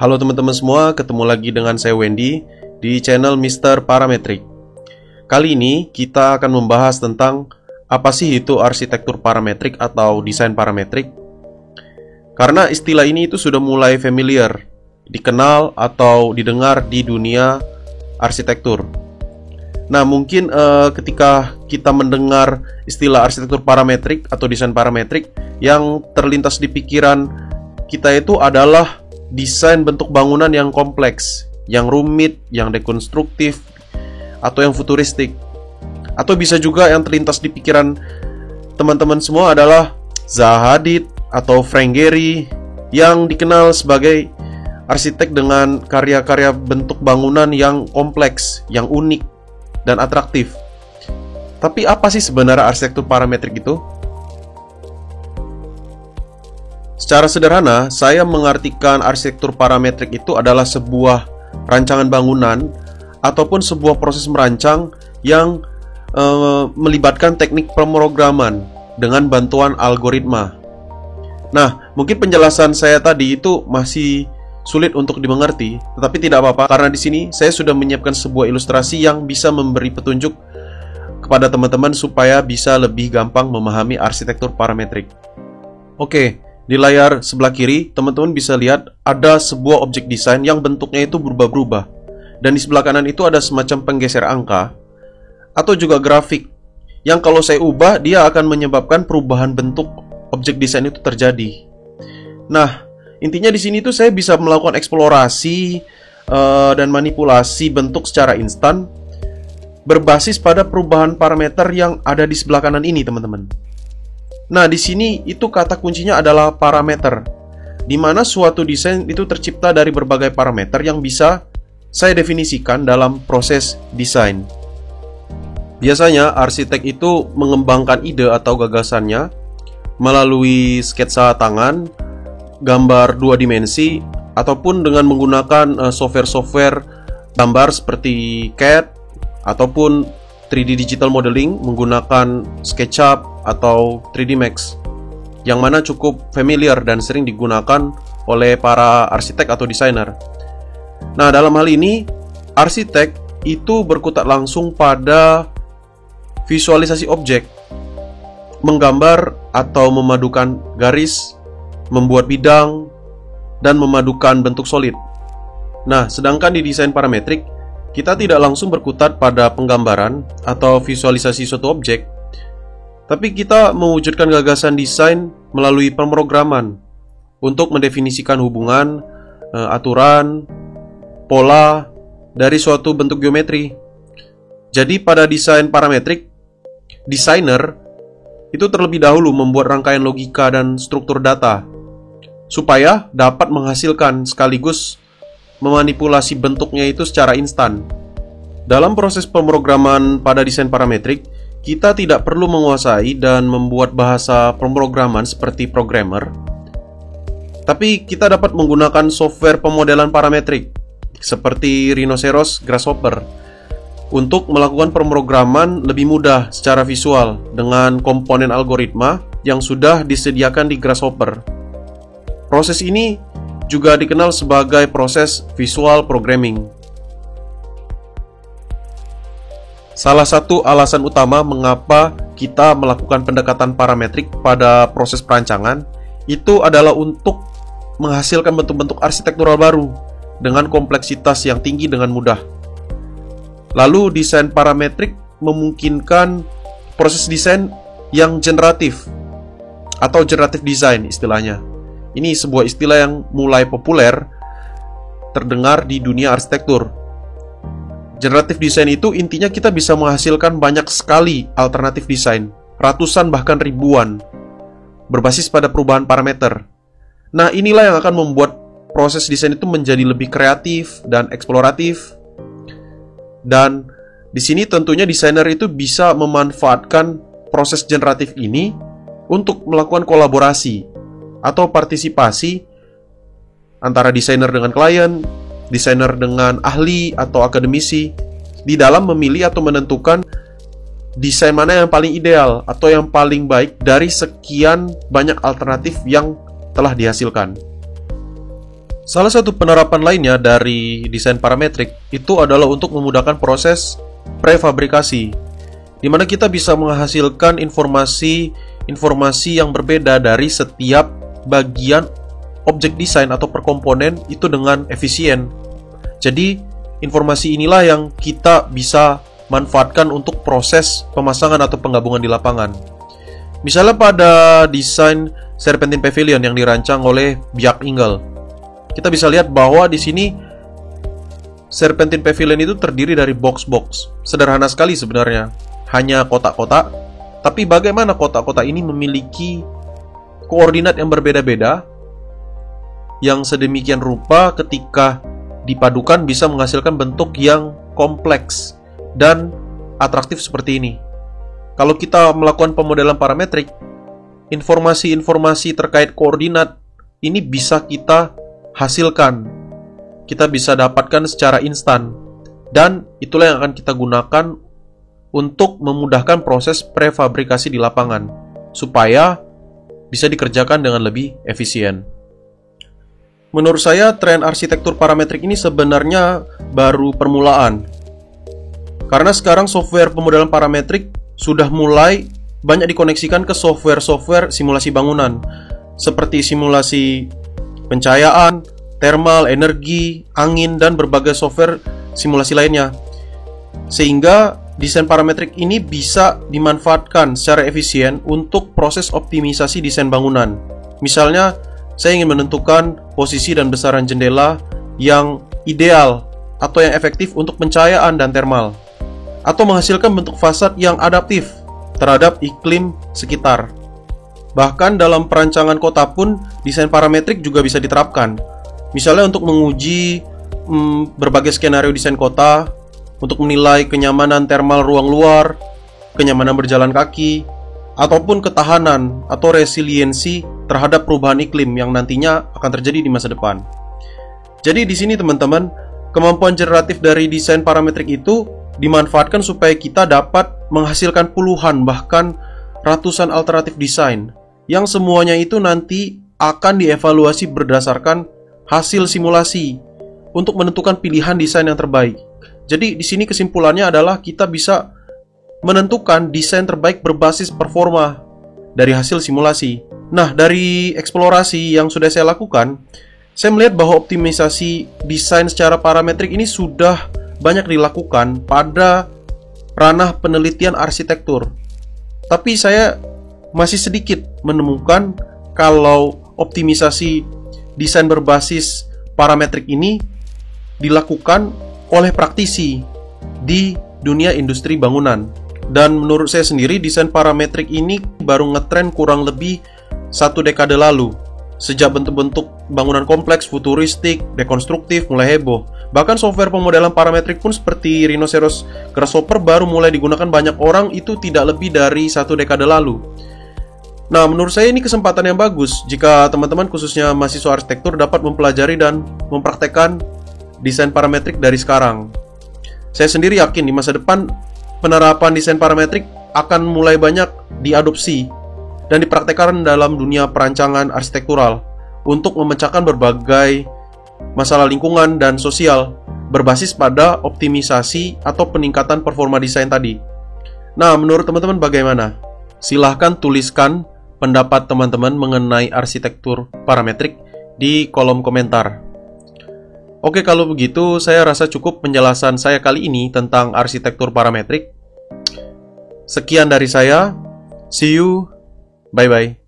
Halo teman-teman semua, ketemu lagi dengan saya Wendy di channel Mr. Parametric. Kali ini kita akan membahas tentang apa sih itu arsitektur parametrik atau desain parametrik. Karena istilah ini itu sudah mulai familiar, dikenal atau didengar di dunia arsitektur. Nah, mungkin ketika kita mendengar istilah arsitektur parametrik atau desain parametrik, yang terlintas di pikiran kita itu adalah desain bentuk bangunan yang kompleks, yang rumit, yang dekonstruktif, atau yang futuristik. Atau bisa juga yang terlintas di pikiran teman-teman semua adalah Zaha Hadid atau Frank Gehry, yang dikenal sebagai arsitek dengan karya-karya bentuk bangunan yang kompleks, yang unik, dan atraktif. Tapi apa sih sebenarnya arsitektur parametrik itu? Secara sederhana, saya mengartikan arsitektur parametrik itu adalah sebuah rancangan bangunan ataupun sebuah proses merancang yang melibatkan teknik pemrograman dengan bantuan algoritma. Nah, mungkin penjelasan saya tadi itu masih sulit untuk dimengerti, tetapi tidak apa-apa karena di sini saya sudah menyiapkan sebuah ilustrasi yang bisa memberi petunjuk kepada teman-teman supaya bisa lebih gampang memahami arsitektur parametrik. Oke, di layar sebelah kiri teman-teman bisa lihat ada sebuah objek desain yang bentuknya itu berubah-ubah, dan di sebelah kanan itu ada semacam penggeser angka atau juga grafik yang kalau saya ubah dia akan menyebabkan perubahan bentuk objek desain itu terjadi. Nah, intinya di sini tuh saya bisa melakukan eksplorasi dan manipulasi bentuk secara instan berbasis pada perubahan parameter yang ada di sebelah kanan ini, teman-teman. Nah, di sini itu kata kuncinya adalah parameter, di mana suatu desain itu tercipta dari berbagai parameter yang bisa saya definisikan dalam proses desain. Biasanya arsitek itu mengembangkan ide atau gagasannya melalui sketsa tangan, gambar dua dimensi, ataupun dengan menggunakan software-software gambar seperti CAD ataupun 3D digital modeling menggunakan SketchUp atau 3D Max, yang mana cukup familiar dan sering digunakan oleh para arsitek atau desainer. Nah, dalam hal ini arsitek itu berkutat langsung pada visualisasi objek, menggambar atau memadukan garis, membuat bidang, dan memadukan bentuk solid. Nah, sedangkan di desain parametrik, kita tidak langsung berkutat pada penggambaran atau visualisasi suatu objek, tapi kita mewujudkan gagasan desain melalui pemrograman untuk mendefinisikan hubungan, aturan, pola dari suatu bentuk geometri. Jadi pada desain parametrik, desainer itu terlebih dahulu membuat rangkaian logika dan struktur data supaya dapat menghasilkan sekaligus memanipulasi bentuknya itu secara instan. Dalam proses pemrograman pada desain parametrik, kita tidak perlu menguasai dan membuat bahasa pemrograman seperti programmer, tapi kita dapat menggunakan software pemodelan parametrik seperti Rhinoceros Grasshopper untuk melakukan pemrograman lebih mudah secara visual dengan komponen algoritma yang sudah disediakan di Grasshopper. Proses ini juga dikenal sebagai proses visual programming. Salah satu alasan utama mengapa kita melakukan pendekatan parametrik pada proses perancangan itu adalah untuk menghasilkan bentuk-bentuk arsitektural baru dengan kompleksitas yang tinggi dengan mudah. Lalu desain parametrik memungkinkan proses desain yang generatif atau generative design istilahnya. Ini sebuah istilah yang mulai populer terdengar di dunia arsitektur. Generative design itu intinya kita bisa menghasilkan banyak sekali alternatif desain, ratusan bahkan ribuan, berbasis pada perubahan parameter. Nah, inilah yang akan membuat proses desain itu menjadi lebih kreatif dan eksploratif. Dan di sini tentunya desainer itu bisa memanfaatkan proses generatif ini untuk melakukan kolaborasi atau partisipasi antara desainer dengan klien, desainer dengan ahli atau akademisi di dalam memilih atau menentukan desain mana yang paling ideal atau yang paling baik dari sekian banyak alternatif yang telah dihasilkan. Salah satu penerapan lainnya dari desain parametrik itu adalah untuk memudahkan proses prefabrikasi, di mana kita bisa menghasilkan informasi yang berbeda dari setiap bagian objek desain atau per komponen itu dengan efisien. Jadi, informasi inilah yang kita bisa manfaatkan untuk proses pemasangan atau penggabungan di lapangan. Misalnya pada desain Serpentine Pavilion yang dirancang oleh Bjarke Ingels, kita bisa lihat bahwa di sini Serpentine Pavilion itu terdiri dari box-box. Sederhana sekali sebenarnya, hanya kotak-kotak. Tapi bagaimana kotak-kotak ini memiliki koordinat yang berbeda-beda, yang sedemikian rupa ketika dipadukan bisa menghasilkan bentuk yang kompleks dan atraktif seperti ini. Kalau kita melakukan pemodelan parametrik, informasi-informasi terkait koordinat ini bisa kita hasilkan, kita bisa dapatkan secara instan, dan itulah yang akan kita gunakan untuk memudahkan proses prefabrikasi di lapangan supaya bisa dikerjakan dengan lebih efisien. Menurut saya, tren arsitektur parametrik ini sebenarnya baru permulaan, karena sekarang software pemodelan parametrik sudah mulai banyak dikoneksikan ke software-software simulasi bangunan, seperti simulasi pencahayaan, thermal, energi, angin, dan berbagai software simulasi lainnya. Sehingga desain parametrik ini bisa dimanfaatkan secara efisien untuk proses optimisasi desain bangunan. Misalnya, saya ingin menentukan posisi dan besaran jendela yang ideal atau yang efektif untuk pencahayaan dan thermal, atau menghasilkan bentuk fasad yang adaptif terhadap iklim sekitar. Bahkan dalam perancangan kota pun desain parametrik juga bisa diterapkan. Misalnya untuk menguji berbagai skenario desain kota, untuk menilai kenyamanan thermal ruang luar, kenyamanan berjalan kaki, ataupun ketahanan atau resiliensi terhadap perubahan iklim yang nantinya akan terjadi di masa depan. Jadi di sini teman-teman, kemampuan generatif dari desain parametrik itu dimanfaatkan supaya kita dapat menghasilkan puluhan bahkan ratusan alternatif desain yang semuanya itu nanti akan dievaluasi berdasarkan hasil simulasi untuk menentukan pilihan desain yang terbaik. Jadi di sini kesimpulannya adalah kita bisa menentukan desain terbaik berbasis performa dari hasil simulasi. Nah, dari eksplorasi yang sudah saya lakukan, saya melihat bahwa optimisasi desain secara parametrik ini sudah banyak dilakukan pada ranah penelitian arsitektur. Tapi saya masih sedikit menemukan kalau optimisasi desain berbasis parametrik ini dilakukan oleh praktisi di dunia industri bangunan. Dan menurut saya sendiri, desain parametrik ini baru ngetren kurang lebih 1 dekade lalu. Sejak bentuk-bentuk bangunan kompleks, futuristik, dekonstruktif mulai heboh. Bahkan software pemodelan parametrik pun seperti Rhinoceros Grasshopper baru mulai digunakan banyak orang itu tidak lebih dari 1 dekade lalu. Nah, menurut saya ini kesempatan yang bagus jika teman-teman khususnya mahasiswa arsitektur dapat mempelajari dan mempraktekkan desain parametrik dari sekarang. Saya sendiri yakin di masa depan penerapan desain parametrik akan mulai banyak diadopsi dan dipraktekkan dalam dunia perancangan arsitektural untuk memecahkan berbagai masalah lingkungan dan sosial berbasis pada optimisasi atau peningkatan performa desain tadi. Nah, menurut teman-teman bagaimana? Silahkan tuliskan pendapat teman-teman mengenai arsitektur parametrik di kolom komentar. Oke, kalau begitu saya rasa cukup penjelasan saya kali ini tentang arsitektur parametrik. Sekian dari saya. See you. Bye-bye.